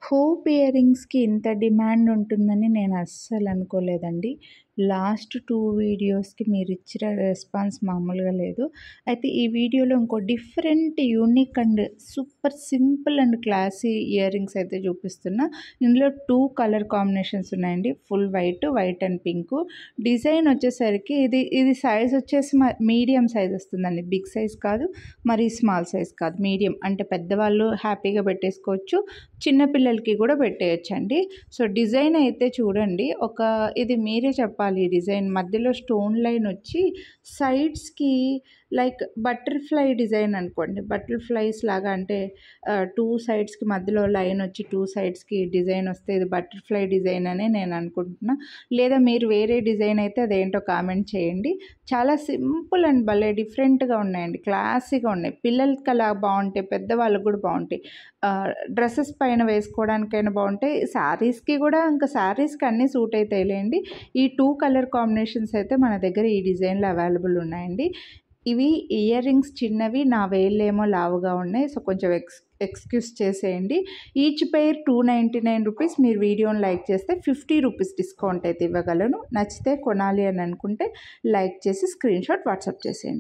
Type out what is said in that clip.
Hoop year రింగ్స్‌కి ఇంత demand ఉంటుందని నేను అస్సలు అనుకోలేదండి. లాస్ట్ 2 వీడియోస్‌కి మీరిచ్చిన రెస్పాన్స్ మామూలుగా లేదు. అయితే ఈ వీడియోలో ఇంకో different, unique and super simple and classy ear rings అయితే చూపిస్తున్నా. ఇందులో 2 కలర్ కాంబినేషన్స్ ఉన్నాయండి. Full white and pink. Design వచ్చేసరికి ఇది సైజ్ వచ్చేసి మీడియం సైజ్ వస్తుందండి. బిగ్ సైజ్ కాదు, మరి స్మాల్ సైజ్ కాదు. మీడియం అంటే పెద్దవాళ్ళు హ్యాపీగా పెట్టేసుకోవచ్చు. చిన్న పిల్లలకి కూడా పెట్టేయచ్చండి. సో డిజైన్ అయితే చూడండి, ఇది మీరే చెప్పాలి. ఈ డిజైన్ మధ్యలో స్టోన్ లైన్ వచ్చి సైడ్స్కి లైక్ బటర్ఫ్లై డిజైన్ అనుకోండి. బటర్ఫ్లైస్ లాగా అంటే 2 సైడ్స్కి మధ్యలో లైన్ వచ్చి 2 సైడ్స్కి డిజైన్ వస్తే ఇది బటర్ఫ్లై డిజైన్ అని నేను అనుకుంటున్నా. లేదా మీరు వేరే డిజైన్ అయితే అదేంటో కామెంట్ చేయండి. చాలా సింపుల్ అండ్ భలే డిఫరెంట్గా ఉన్నాయండి. క్లాసీగా ఉన్నాయి. పిల్లలకి అలా బాగుంటాయి, పెద్దవాళ్ళకి కూడా బాగుంటాయి. డ్రెస్సెస్ పైన వేసుకోవడానికైనా బాగుంటాయి. శారీస్కి కూడా, ఇంకా శారీస్కి అన్నీ సూట్ అవుతాయిలేండి. ఈ 2 కలర్ కాంబినేషన్స్ అయితే మన దగ్గర ఈ డిజైన్లో అవైలబుల్ ఉన్నాయండి. ఇవి ఇయర్ రింగ్స్ చిన్నవి, నా వేళ్ళేమో లావుగా ఉన్నాయి. సో కొంచెం ఎక్స్క్యూజ్ చేసేయండి. Each pair 299 rupees. మీరు వీడియోని లైక్ చేస్తే 50 రూపీస్ డిస్కౌంట్ అయితే ఇవ్వగలను. నచ్చితే కొనాలి అని అనుకుంటే లైక్ చేసి స్క్రీన్ షాట్ వాట్సాప్ చేసేయండి.